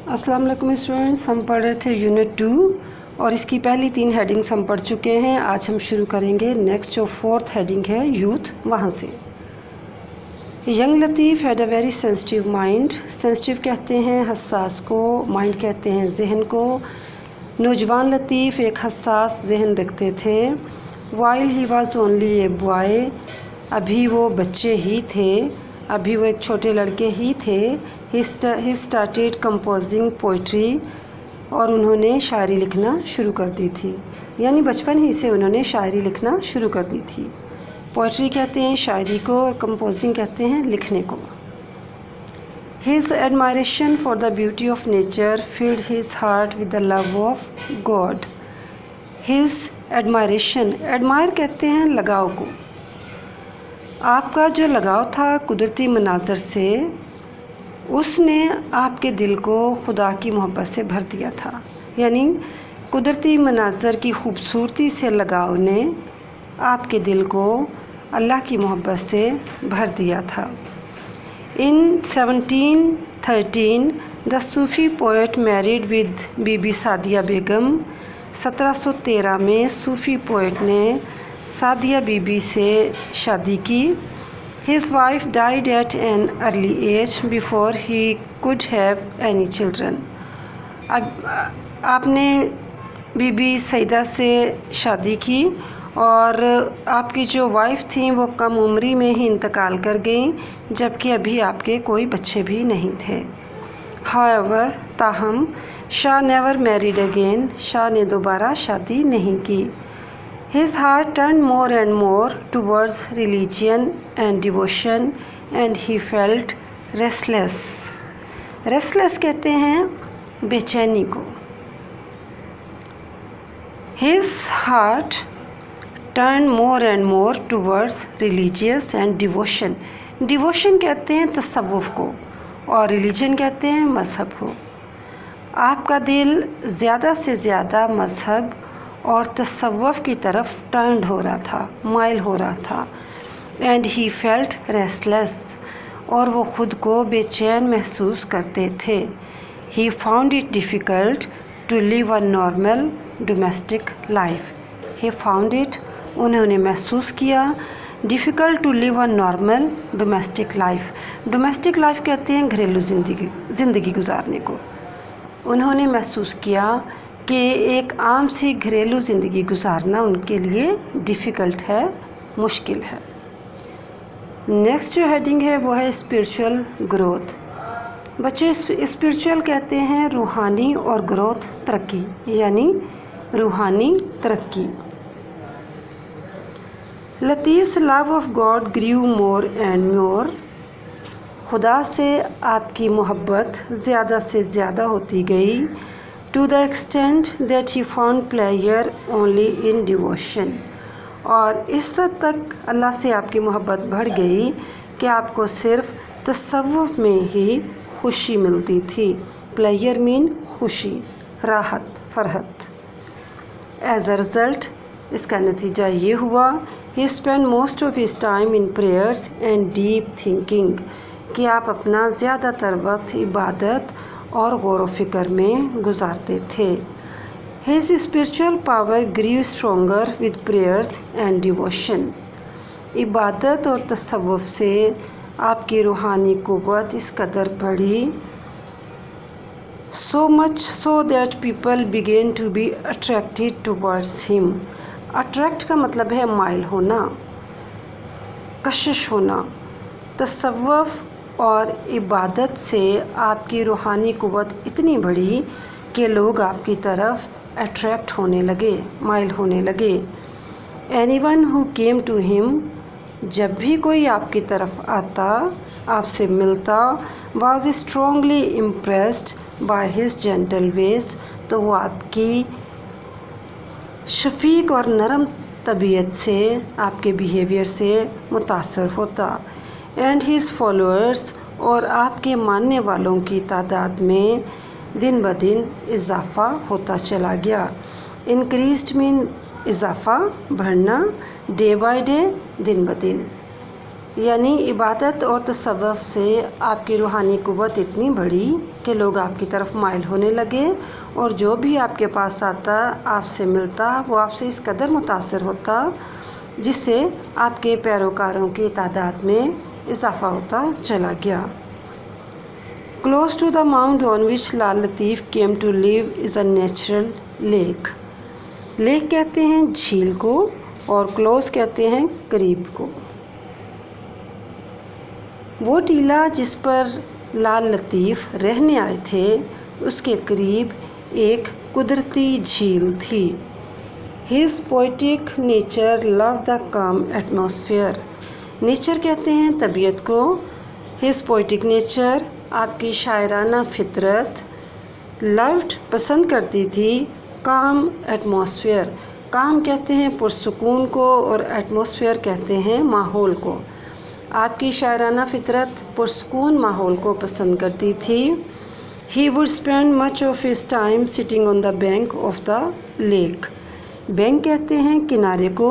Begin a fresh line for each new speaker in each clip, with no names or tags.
अस्सलाम वालेकुम स्टूडेंट्स, हम पढ़ रहे थे यूनिट 2 और इसकी पहली 3 हेडिंग्स हम पढ़ चुके हैं। आज हम शुरू करेंगे नेक्स्ट जो 4th हेडिंग है यूथ, वहाँ से। Young Latif had a very sensitive mind. Sensitive कहते हैं हसास को, माइंड कहते हैं जहन को। नौजवान लतीफ़ एक हसास जहन रखते थे। While he was only a boy, अभी वो बच्चे ही थे, अभी वो एक छोटे लड़के ही थे। ही स्टार्टेड कंपोजिंग पोइट्री, और उन्होंने शायरी लिखना शुरू कर दी थी, यानी बचपन ही से उन्होंने शायरी लिखना शुरू कर दी थी। पोइट्री कहते हैं शायरी को और कंपोजिंग कहते हैं लिखने को। His admiration for the beauty of nature filled his heart with the love of God. His admiration, admire कहते हैं लगाव को। आपका जो लगाव था कुदरती मनाज़र से, उसने आपके दिल को खुदा की मोहब्बत से भर दिया था, यानी कुदरती मनाज़र की खूबसूरती से लगाव ने आपके दिल को अल्लाह की मोहब्बत से भर दिया था। In 1713 the Sufi poet married with Bibi Sadia Begum. 1713 में सूफ़ी पोएट ने सादिया बीबी से शादी की। His wife died at an early age before he could have any children. अब आपने बीबी सईदा से शादी की और आपकी जो वाइफ थी वो कम उम्री में ही इंतकाल कर गई, जबकि अभी आपके कोई बच्चे भी नहीं थे। However, ताहम Shah never married again, Shah ने दोबारा शादी नहीं की। His heart turned more and more towards religion and devotion and he felt restless. Restless कहते हैं बेचैनी को। His heart turned more and more towards religious and devotion. Devotion कहते हैं तसव्वुफ़ को और religion कहते हैं मज़हब को। आपका दिल ज़्यादा से ज़्यादा मज़हब और तसव्वुफ़ की तरफ टर्न हो रहा था, माइल हो रहा था। एंड ही फेल्ट रेस्टलेस, और वो ख़ुद को बेचैन महसूस करते थे। He found it difficult to live a normal domestic life. He found it, उन्होंने महसूस किया, difficult to live a normal domestic life. Domestic life कहते हैं घरेलू ज़िंदगी गुजारने को। उन्होंने महसूस किया कि एक आम सी घरेलू ज़िंदगी गुजारना उनके लिए डिफ़िकल्ट है, मुश्किल है। नेक्स्ट जो हेडिंग है वो है स्पिरिचुअल ग्रोथ। बच्चे स्पिरिचुअल कहते हैं रूहानी और ग्रोथ तरक्की, यानी रूहानी तरक्की। Latif's love of God grew more and more. खुदा से आपकी मोहब्बत ज़्यादा से ज़्यादा होती गई। To the extent that he found prayer only in devotion, और इस हद तक अल्लाह से आपकी मोहब्बत बढ़ गई कि आपको सिर्फ तसव्वुफ़ में ही खुशी मिलती थी। प्लेयर मीन खुशी, राहत, फरहत। एज अ रिज़ल्ट, इसका नतीजा ये हुआ, he spend most of his time in prayers and deep thinking, कि आप अपना ज़्यादातर वक्त इबादत और गौर व फिक्र में गुजारते थे। His spiritual power grew stronger with prayers and devotion. इबादत और तसव्वुफ़ से आपकी रूहानी क़ुव्वत इस कदर बढ़ी, so much so that people began to be attracted towards him. Attract का मतलब है माइल होना, कशिश होना। तसव्वुफ़ और इबादत से आपकी रूहानी क़ुव्वत इतनी बढ़ी कि लोग आपकी तरफ अट्रैक्ट होने लगे, माइल होने लगे। Anyone who came to him, जब भी कोई आपकी तरफ आता, आपसे मिलता, was strongly impressed by his gentle ways, तो वो आपकी शफीक और नरम तबीयत से, आपके बिहेवियर से मुतासर होता। एंड हिज फॉलोअर्स, और आपके मानने वालों की तादाद में दिन ब दिन इजाफ़ा होता चला गया। इंक्रीज्ड मीन इजाफ़ा, बढ़ना, डे बाय डे, दिन ब दिन। यानी इबादत और तसव्वुफ से आपकी रूहानी क़ुव्वत इतनी बढ़ी कि लोग आपकी तरफ माइल होने लगे और जो भी आपके पास आता, आपसे मिलता, वो आपसे इस कदर मुतासर होता जिससे आपके पैरोकारों की तादाद में इजाफ़ा होता चला गया। Close to the mount on which Lal Latif came to live is a natural lake. Lake कहते हैं झील को और क्लोज कहते हैं करीब को। वो टीला जिस पर लाल लतीफ़ रहने आए थे उसके करीब एक कुदरती झील थी। His poetic nature loved the calm atmosphere. Nature कहते हैं तबीयत को। His poetic nature आपकी शायराना फितरत loved पसंद करती थी calm atmosphere। काम कहते हैं पुरसुकून को और एटमॉस्फेयर कहते हैं माहौल को। आपकी शायराना फितरत पुरसुकून माहौल को पसंद करती थी। He would spend much of his time sitting on the bank of the lake. Bank कहते हैं किनारे को।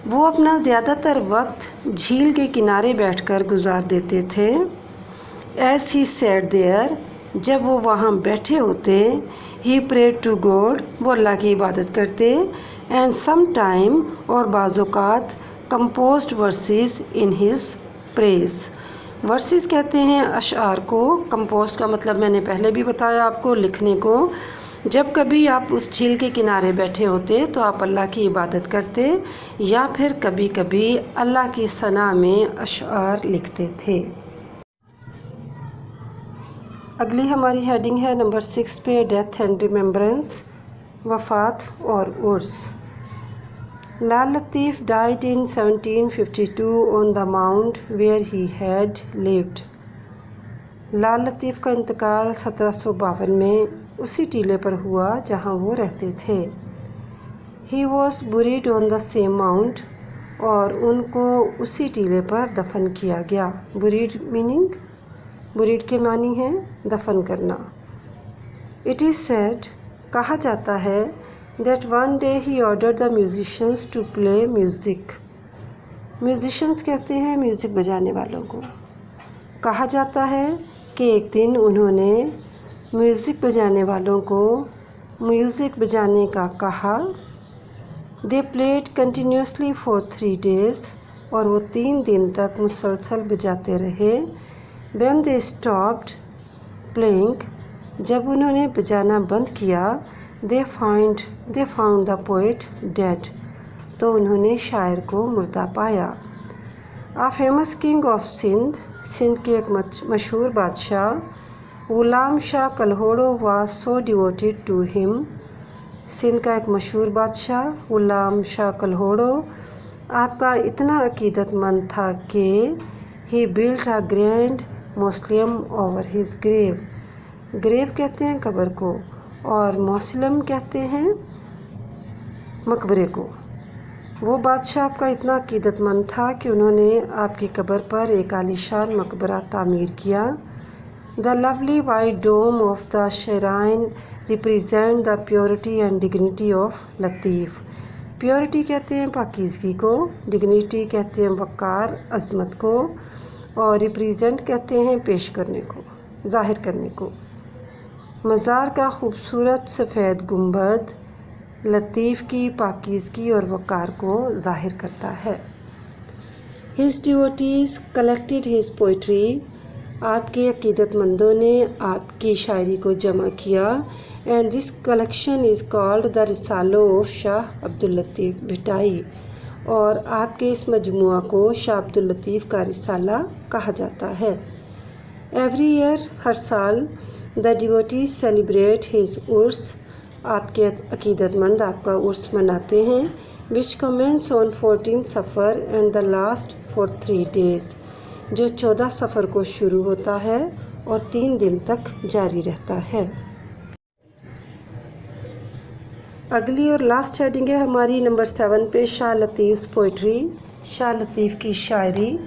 वो अपना ज़्यादातर वक्त झील के किनारे बैठकर गुजार देते थे। As he sat there, जब वो वहाँ बैठे होते, he prayed to God, वो अल्लाह की इबादत करते, and sometime और बाज़ औक़ात composed verses in his praise. Versus कहते हैं अशआर को। कंपोज का मतलब मैंने पहले भी बताया आपको, लिखने को। जब कभी आप उस झील के किनारे बैठे होते तो आप अल्लाह की इबादत करते या फिर कभी कभी अल्लाह की सना में अशआर लिखते थे। अगली हमारी हेडिंग है नंबर 6 पे, डेथ एंड रिमेम्बरेंस, वफ़ात और उर्स। लाल लतीफ़ died in 1752 on the mount where he had lived. लाल लतीफ़ का इंतकाल 1752 में उसी टीले पर हुआ जहाँ वो रहते थे। He was buried on the same mount, और उनको उसी टीले पर दफन किया गया। buried meaning, buried के मानी है दफन करना। It is said, कहा जाता है, that one day he ordered the musicians to play music. Musicians कहते हैं म्यूज़िक बजाने वालों को। कहा जाता है कि एक दिन उन्होंने म्यूज़िक बजाने वालों को म्यूज़िक बजाने का कहा। They played continuously for 3 days, और वो 3 दिन तक मुसलसल बजाते रहे। When they stopped playing, जब उन्होंने बजाना बंद किया, they found the poet dead, तो उन्होंने शायर को मुर्दा पाया। A famous king of Sindh, Sindh के एक मशहूर बादशाह, ग़ुलाम Shah कल्होड़ो was so devoted to him. Sindh का एक मशहूर बादशाह ग़ुलाम शाह कल्होड़ो आपका इतना अकीदतमंद था कि he built a grand mausoleum over his grave. Grave कहते हैं कब्र को और मौसलम कहते हैं मकबरे को। वो बादशाह आपका इतना अकीदतमंद था कि उन्होंने आपकी कब्र पर एक आलीशान मकबरा तामीर किया। The lovely white dome of the shrine represent the purity and dignity of Latif. Purity कहते हैं पाकीज़गी को, डिग्निटी कहते हैं वक़ार अज़मत को, और रिप्रेजेंट कहते हैं पेश करने को, ज़ाहिर करने को। मज़ार का खूबसूरत सफ़ेद गुंबद लतीफ़ की पाकीज़गी और वक़ार को ज़ाहिर करता है। His devotees collected his poetry, आपके अकीदतमंदों ने आपकी शायरी को जमा किया। And this collection is called the Risalo of Shah Abdul Latif Bhitai, और आपके इस मजमुआ को शाह अब्दुल लतीफ़ का रिसाला कहा जाता है। एवरी ईयर, हर साल, the devotees celebrate his Urs, आपके अकीदतमंद आपका उर्स मनाते हैं। Which commence on 14 Safar and the last for 3 days, जो 14 सफ़र को शुरू होता है और 3 दिन तक जारी रहता है। अगली और लास्ट हेडिंग है हमारी नंबर 7 पे, शाह लतीफ़ पोइट्री, शाह लतीफ़ की शायरी।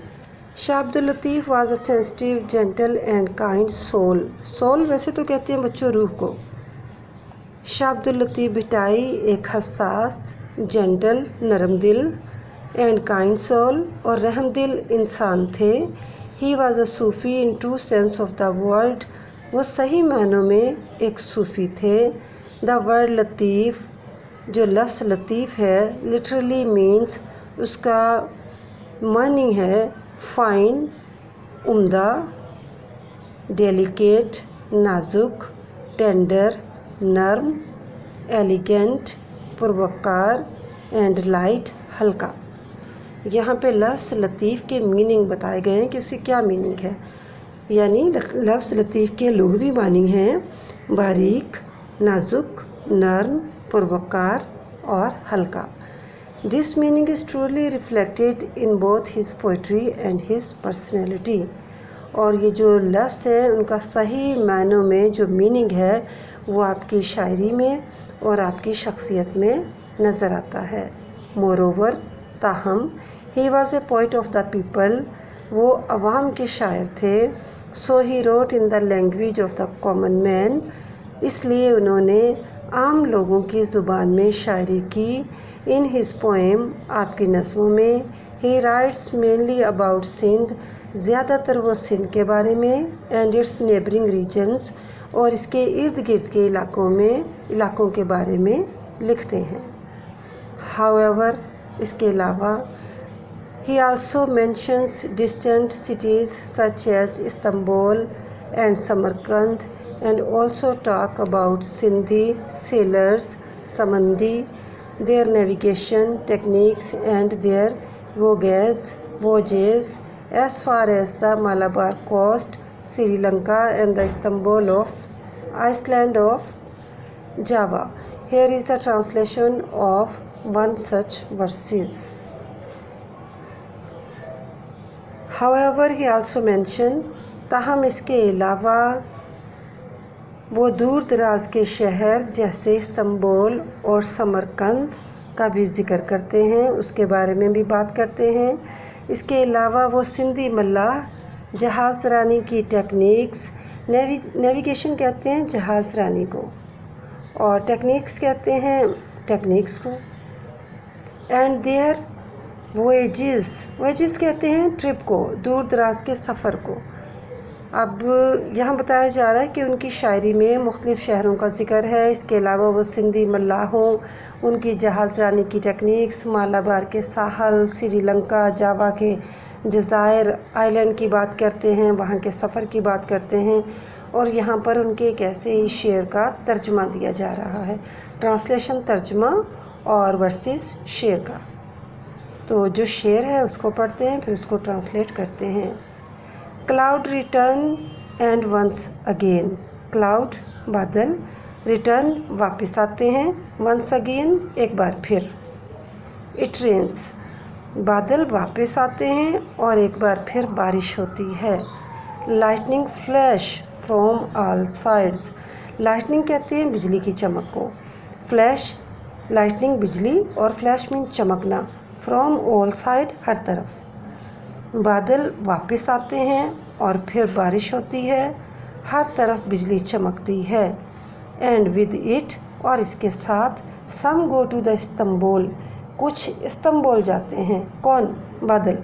Shah Abdul Latif was a sensitive, gentle and kind soul. Soul वैसे तो कहते हैं बच्चों रूह को। शाह अब्दुल लतीफ़ भिटाई एक हसास, जेंटल, नरम दिल एंड काइंड सोल, और रहमदिल इंसान थे। He was a Sufi in true sense of the word, वो सही मानों में एक सूफ़ी थे। द वर्ड लतीफ़, जो लफ्ज़ लतीफ़ है, लिटरली मीन्स, उसका मानी है फ़ाइन, उम्दा, डेलिकेट, नाजुक, टेंडर, नर्म, एलिगेंट, पुरवकार, एंड लाइट, हल्का। यहाँ पे लफ्ज़ लतीफ़ के मीनिंग बताए गए हैं कि उसकी क्या मीनिंग है। यानी लफ्ज़ लतीफ़ के लुग़वी मानी हैं बारीक, नाजुक, नर्म, पुरवकार और हल्का। This meaning is truly reflected in both his poetry and his personality. और ये जो लफ्ज़ है उनका सही मायनों में जो मीनिंग है वो आपकी शायरी में और आपकी शख्सियत में नज़र आता है। मोरोवर, ताहम, he was a poet of the people, वो अवाम के शायर थे। So he wrote in the language of the common man, इसलिए उन्होंने आम लोगों की ज़ुबान में शायरी की। इन हिज पोएम, आपकी नज़मों में, he writes mainly about Sindh, ज़्यादातर वो सिंध के बारे में, एंड इट्स नेबरिंग रीजन्स, और इसके इर्द गिर्द के इलाकों के बारे में लिखते हैं। हाउएवर, इसके अलावा, he also mentions distant cities such as Istanbul and Samarkand, and also talk about Sindhi sailors, Samandi, their navigation techniques and their voyages as far as the Malabar coast, Sri Lanka and the Istanbul of Iceland of Java. Here is a translation of one such verses. However, he also mentioned, ताहम इसके अलावा वो दूर दराज के शहर जैसे Istanbul और समरकंद का भी ज़िक्र करते हैं, उसके बारे में भी बात करते हैं। इसके अलावा वो सिंधी मल्लाह जहाज़ रानी की टेक्निक्स, नेविगेशन कहते हैं जहाज़ रानी को, और टेक्निक्स कहते हैं टेक्निक्स को। एंड देयर वोएजेस कहते हैं ट्रिप को, दूर दराज के सफ़र को। अब यहाँ बताया जा रहा है कि उनकी शायरी में मुख्तलिफ़ शहरों का ज़िक्र है। इसके अलावा वो सिंधी मल्लाहों, उनकी जहाज़ रानी की टेक्निक्स, मालाबार के साहल, श्रीलंका, जावा के जज़ायर आइलैंड की बात करते हैं, वहाँ के सफ़र की बात करते हैं। और यहाँ पर उनके एक ऐसे ही शेर का तर्जुमा दिया जा रहा है, ट्रांसलेशन तर्जुमा और वर्सेस शेर का। तो जो शेर है उसको पढ़ते हैं, फिर उसको ट्रांसलेट करते हैं। Cloud return and once again, cloud बादल, रिटर्न वापस आते हैं, वंस अगेन एक बार फिर। इट रेन्स, बादल वापस आते हैं और एक बार फिर बारिश होती है। Lightning flash from all sides, lightning कहते हैं बिजली की चमक को, फ्लैश लाइटनिंग बिजली और फ्लैश मीन चमकना, फ्रॉम ऑल साइड हर तरफ। बादल वापस आते हैं और फिर बारिश होती है, हर तरफ बिजली चमकती है। एंड विद इट, और इसके साथ, some go to the Istanbul, कुछ इस्तांबुल जाते हैं। कौन? बादल।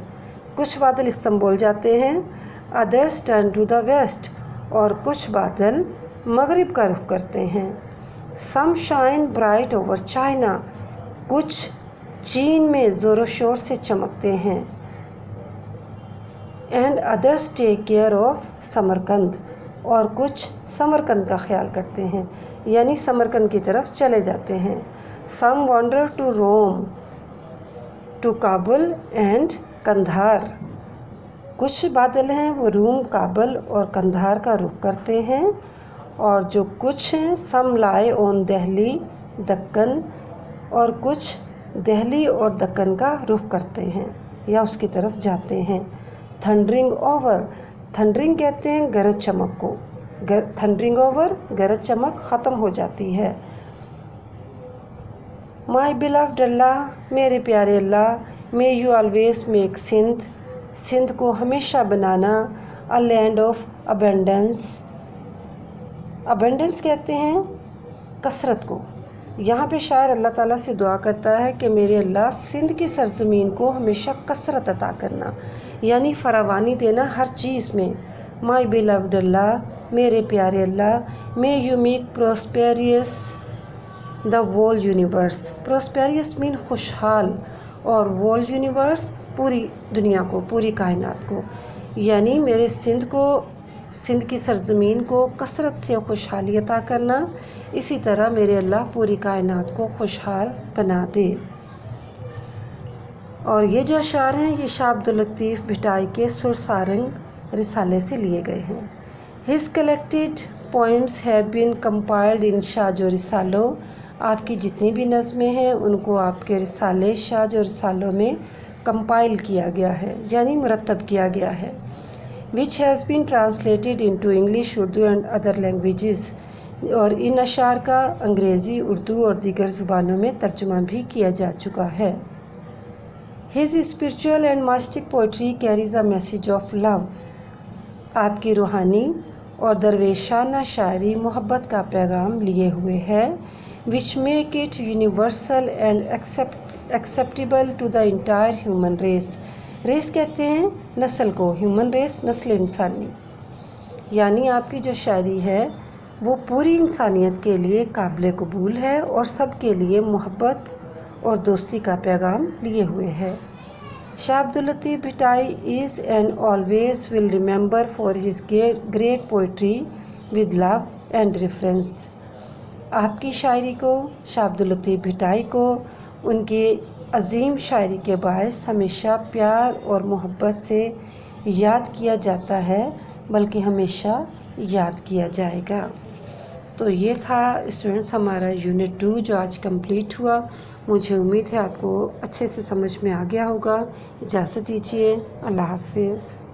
कुछ बादल इस्तांबुल जाते हैं। Others turn to the west, और कुछ बादल मगरिब का रुख करते हैं। Some shine bright over China, कुछ चीन में ज़ोर शोर से चमकते हैं। And others take care of Samarkand, और कुछ समरकंद का ख्याल करते हैं, यानी समरकंद की तरफ चले जाते हैं। Some wander to Rome, to Kabul and Kandahar, कुछ बादल हैं वो रूम, काबुल और कंधार का रुख करते हैं। और जो कुछ हैं, सम लाई ऑन दिल्ली, दक्कन, और कुछ दिल्ली और दक्कन का रुख करते हैं या उसकी तरफ जाते हैं। थंडरिंग ओवर, थंडरिंग कहते हैं गरज चमक को, थंडरिंग ओवर गरज चमक ख़त्म हो जाती है। माई बिलव्ड अल्लाह, मेरे प्यारे Allah, may you always make Sindh, Sindh को हमेशा बनाना, a land of abundance, abundance कहते हैं कसरत को, यहाँ पे शायर अल्लाह ताला से दुआ करता है कि मेरे अल्लाह सिंध की सरजमीन को हमेशा कसरत अता करना, यानी फरावानी देना हर चीज़ में। माई बिलव्ड अल्लाह, मेरे प्यारे Allah, may you make prosperous the whole universe. Prosperous mean खुशहाल, और वोल यूनिवर्स पूरी दुनिया को, पूरी कायनात को, यानी मेरे सिंध की सरजमीन को कसरत से खुशहाली अता करना, इसी तरह मेरे अल्लाह पूरी कायनात को खुशहाल बना दे। और ये जो अशार हैं ये शाह अब्दुल लतीफ़ भिटाई के सुरसारंग रिसाले से लिए गए हैं। His collected poems have been compiled in Shahjo Risalo. आपकी जितनी भी नज़में हैं उनको आपके रिसाले शाहजो रिसालों में कंपाइल किया गया है, यानी मुरतब किया गया है। Which has been translated into English, Urdu and other languages. और इन अशार का अंग्रेज़ी, उर्दू और दीगर ज़ुबानों में तर्जुमा भी किया जा चुका है। His spiritual and mystic poetry carries a message of love. आपकी रूहानी और दरवेशाना शायरी मोहब्बत का पैगाम लिए हुए है। Which make it universal and acceptable to the entire human race. Race कहते हैं नस्ल को, ह्यूमन रेस नस्ल इंसानी, यानी आपकी जो शायरी है वो पूरी इंसानियत के लिए काबिल कबूल है और सब के लिए मोहब्बत और दोस्ती का पैगाम लिए हुए है। Shah Abdul Latif Bhitai is and always will remember for his great poetry with love and reference. आपकी शायरी को, शाह अब्दुल लतीफ़ भिटाई को उनके अजीम शायरी के बायस हमेशा प्यार और मोहब्बत से याद किया जाता है, बल्कि हमेशा याद किया जाएगा। तो ये था स्टूडेंट्स हमारा यूनिट 2 जो आज कंप्लीट हुआ। मुझे उम्मीद है आपको अच्छे से समझ में आ गया होगा। इजाज़त दीजिए, अल्लाह हाफिज़।